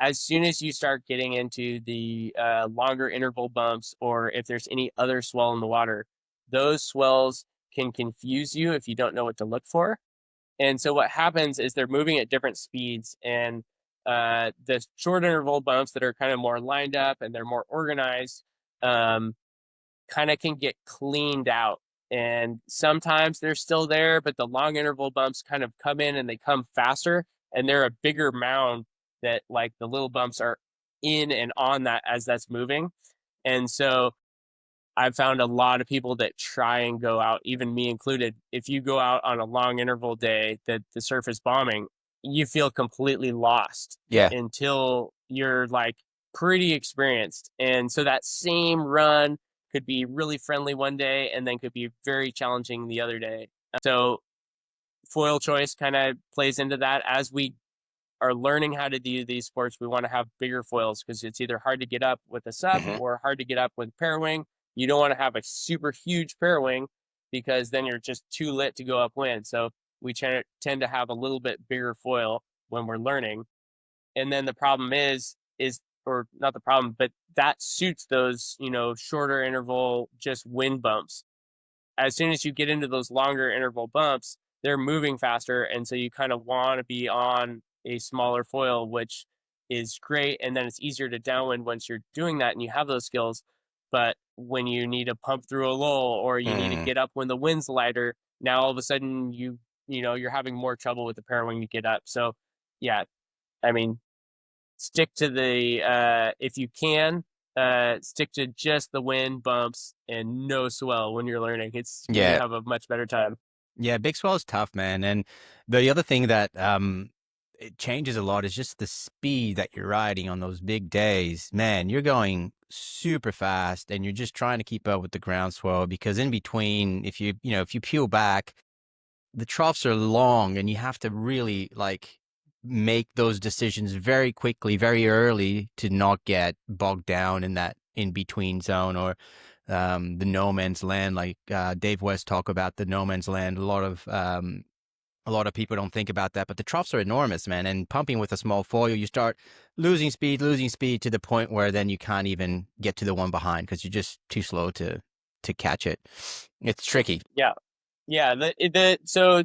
as soon as you start getting into the longer interval bumps, or if there's any other swell in the water, those swells can confuse you if you don't know what to look for. And so what happens is they're moving at different speeds, and the short interval bumps that are kind of more lined up and they're more organized, um, kind of can get cleaned out. And sometimes they're still there, but the long interval bumps kind of come in and they come faster, and they're a bigger mound that like the little bumps are in and on that as that's moving. And so I've found a lot of people that try and go out, even me included. If you go out on a long interval day that the surf is bombing, you feel completely lost Yeah. until you're like pretty experienced. And so that same run could be really friendly one day and then could be very challenging the other day. So foil choice kind of plays into that. As we are learning how to do these sports, we want to have bigger foils because it's either hard to get up with a sub Hmm. or hard to get up with parawing. You don't want to have a super huge parawing because then you're just too lit to go upwind. So we tend to have a little bit bigger foil when we're learning. And then the problem is, or not the problem, but that suits those, shorter interval, just wind bumps. As soon as you get into those longer interval bumps, they're moving faster. And so you kind of want to be on a smaller foil, which is great. And then it's easier to downwind once you're doing that and you have those skills. But when you need to pump through a lull or you need to Mm. get up when the wind's lighter, now all of a sudden you're having more trouble with the pair when you get up. So yeah, I mean, stick to the if you can, stick to just the wind bumps and no swell when you're learning. It's You're gonna Yeah. have a much better time. Yeah, big swell is tough, man. And the other thing that it changes a lot is just the speed that you're riding on those big days. Man, you're going super fast and you're just trying to keep up with the ground swell because in between, if you peel back, the troughs are long and you have to really like make those decisions very quickly, very early to not get bogged down in that in between zone or the no man's land. Like Dave West talk about the no man's land. A lot of people don't think about that, but the troughs are enormous, man. And pumping with a small foil, you start losing speed to the point where then you can't even get to the one behind because you're just too slow to catch it. It's tricky. Yeah, yeah. So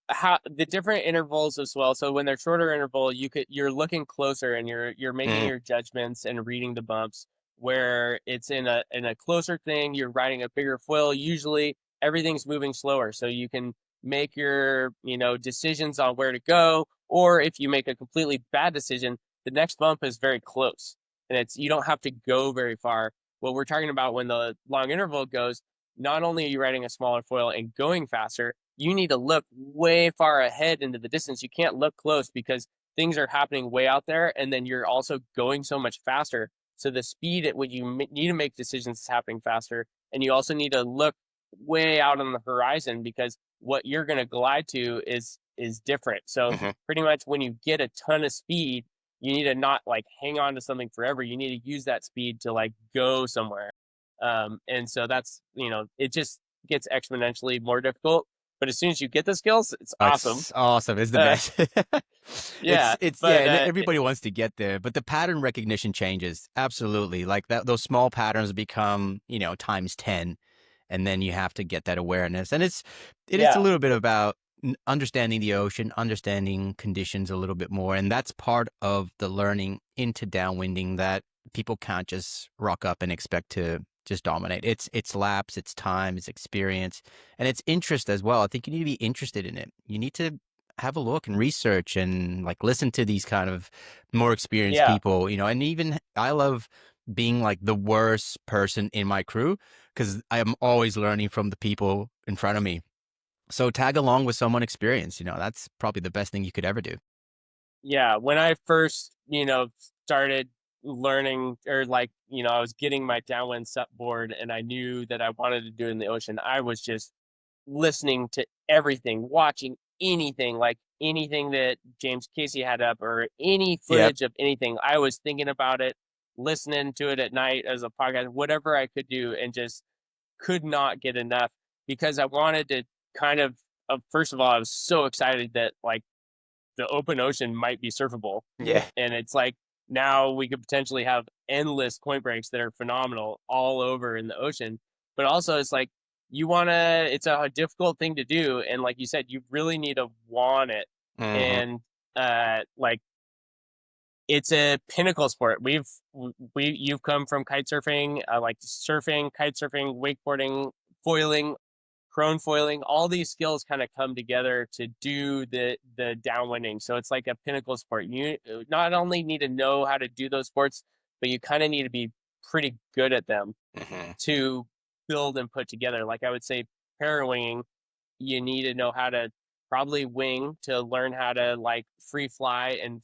how the different intervals as well. So when they're shorter interval, you're looking closer and you're making Mm, your judgments and reading the bumps. Where it's in a closer thing, you're riding a bigger foil. Usually everything's moving slower, so you can make your decisions on where to go. Or if you make a completely bad decision, the next bump is very close, and it's you don't have to go very far. What we're talking about when the long interval goes, not only are you riding a smaller foil and going faster, you need to look way far ahead into the distance. You can't look close because things are happening way out there, and then you're also going so much faster. So the speed at which you need to make decisions is happening faster, and you also need to look way out on the horizon because what you're going to glide to is different. So mhm. pretty much when you get a ton of speed, you need to not like hang on to something forever. You need to use that speed to like go somewhere. And so that's, it just gets exponentially more difficult. But as soon as you get the skills, it's Oh, awesome. it's awesome. It's the Uh, best. yeah, Yeah, but and everybody wants to get there, but the pattern recognition changes. Absolutely. Like that those small patterns become, times 10 and then you have to get that awareness. And it is a yeah, little bit about understanding the ocean, understanding conditions a little bit more, and that's part of the learning into downwinding that people can't just rock up and expect to just dominate. It's laps, it's time, it's experience, and it's interest as well. I think you need to be interested in it. You need to have a look and research and like listen to these kind of more experienced yeah, people, and even I love being like the worst person in my crew because I am always learning from the people in front of me. So tag along with someone experienced, that's probably the best thing you could ever do. yeah. When I first, started learning, or like, I was getting my downwind sup board and I knew that I wanted to do it in the ocean, I was just listening to everything, watching anything, like anything that James Casey had up or any Yep. footage of anything. I was thinking about it, listening to it at night as a podcast, whatever I could do, and just could not get enough because I wanted to kind of, first of all, I was so excited that like the open ocean might be surfable. Yeah. And it's like now we could potentially have endless point breaks that are phenomenal all over in the ocean. But also, it's like it's a difficult thing to do. And like you said, you really need to want it. Hmm. And like, it's a pinnacle sport. You've come from kite surfing, like surfing, kite surfing, wakeboarding, foiling, prone foiling. All these skills kind of come together to do the downwinding. So it's like a pinnacle sport. You not only need to know how to do those sports, but you kind of need to be pretty good at them Hmm. to build and put together. Like I would say, parawinging, you need to know how to probably wing to learn how to like free fly and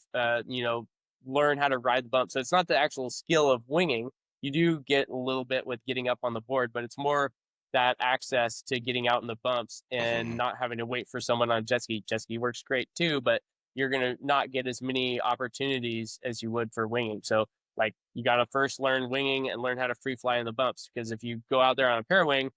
learn how to ride the bump. So it's not the actual skill of winging. You do get a little bit with getting up on the board, but it's more that access to getting out in the bumps and Hmm. not having to wait for someone on jet ski. Jet ski works great too, but you're gonna not get as many opportunities as you would for winging. So like you got to first learn winging and learn how to free fly in the bumps, because if you go out there on a parawing,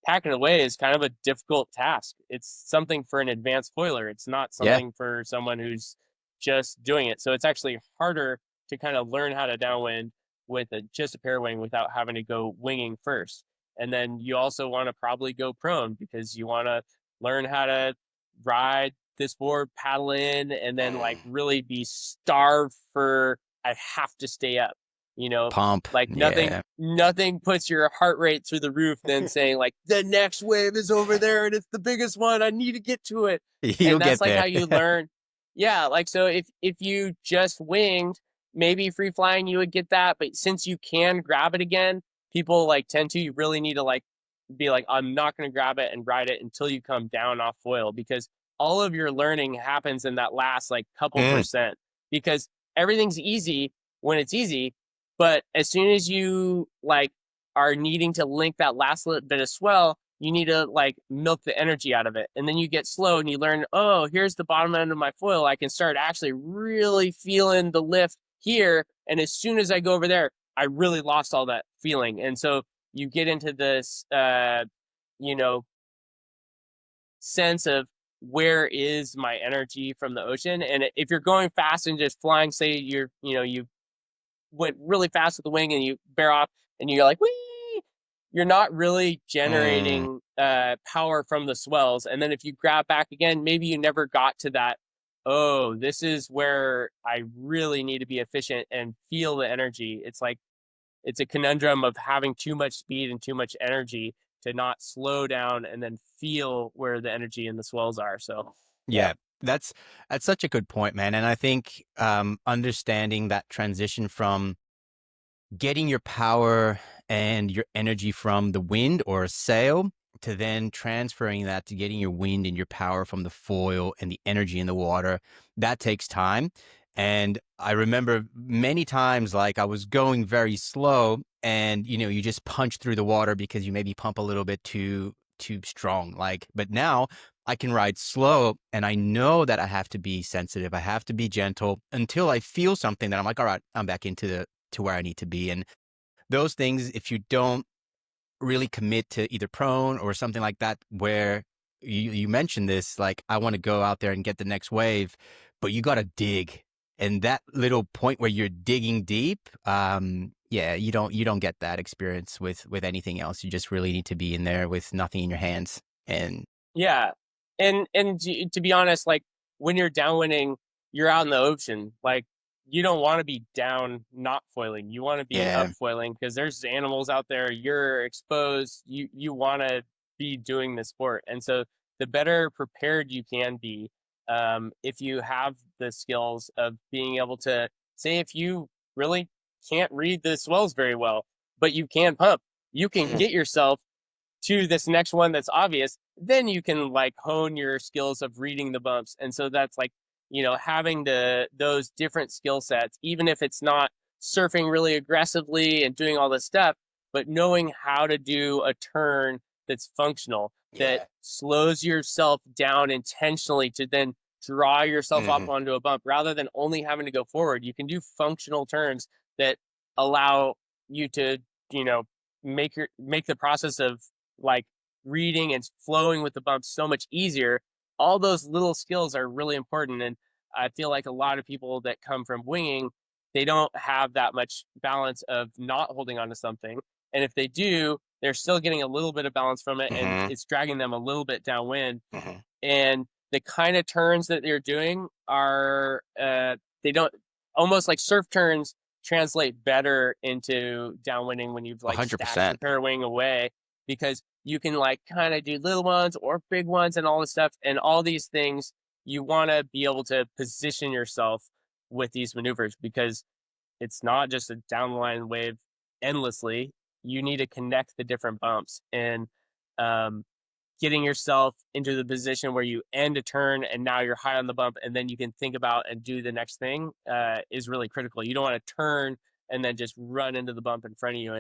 packing away is kind of a difficult task. It's something for an advanced foiler. It's not Yeah. something for someone who's just doing it. So it's actually harder to kind of learn how to downwind with just a pair wing without having to go winging first. And then you also want to probably go prone, because you want to learn how to ride this board, paddle in, and then like Mm. really be starved for, I have to stay up, you know, Pump. like Yeah. nothing puts your heart rate through the roof than saying like the next wave is over there and it's the biggest one. I need to get to it. You'll And that's get like there. how you learn. Yeah, like so if you just winged, maybe free flying you would get that, but since you can grab it again, people like tend to, you really need to like be like, I'm not going to grab it and ride it until you come down off foil, because all of your learning happens in that last like couple Mm. percent, because everything's easy when it's easy, but as soon as you like are needing to link that last little bit of swell, you need to like milk the energy out of it. And then you get slow and you learn, oh, here's the bottom end of my foil. I can start actually really feeling the lift here. And as soon as I go over there, I really lost all that feeling. And so you get into this, you know, sense of where is my energy from the ocean. And if you're going fast and just flying, say you went really fast with the wing and you bear off and you're like, wee, you're not really Mm. generating power from the swells. And then if you grab back again, maybe you never got to that, oh, this is where I really need to be efficient and feel the energy. It's like it's a conundrum of having too much speed and too much energy to not slow down and then feel where the energy and the swells are. So yeah. Yeah. That's that's such a good point, man. And I think understanding that transition from getting your power and your energy from the wind or a sail to then transferring that to getting your wind and your power from the foil and the energy in the water, that takes time. And I remember many times like I was going very slow and you just punch through the water because you maybe pump a little bit too strong. Like, but now I can ride slow and I know that I have to be sensitive. I have to be gentle until I feel something that I'm like, all right, I'm back into the to where I need to be. And those things, if you don't really commit to either prone or something like that, where you mentioned this, like, I want to go out there and get the next wave, but you got to dig. And that little point where you're digging deep, yeah, you don't get that experience with anything else. You just really need to be in there with nothing in your hands. And Yeah. And to be honest, like when you're downwinding, you're out in the ocean. Like you don't want to be down not foiling. You want to be up yeah, foiling, because there's animals out there. You're exposed. You want to be doing the sport. And so the better prepared you can be, if you have the skills of being able to say, if you really can't read the swells very well, but you can pump, you can mm, get yourself to this next one that's obvious, then you can like hone your skills of reading the bumps. And so that's like, having those different skill sets, even if it's not surfing really aggressively and doing all this stuff, but knowing how to do a turn that's functional, that yeah, slows yourself down intentionally to then draw yourself up hmm, onto a bump rather than only having to go forward. You can do functional turns that allow you to, you know, make the process of like reading and flowing with the bumps so much easier. All those little skills are really important. And I feel like a lot of people that come from winging they don't have that much balance of not holding on to something. And if they do, they're still getting a little bit of balance from it, and Mhm. it's dragging them a little bit downwind. Mhm. And the kind of turns that they're doing are they don't, almost like surf turns translate better into downwinding when you've like stashed the 100%. parawing away, because you can like kind of do little ones or big ones and all this stuff, and all these things you want to be able to position yourself with these maneuvers, because it's not just a down the line wave endlessly. You need to connect the different bumps, and um, getting yourself into the position where you end a turn and now you're high on the bump, and then you can think about and do the next thing is really critical. You don't want to turn and then just run into the bump in front of you and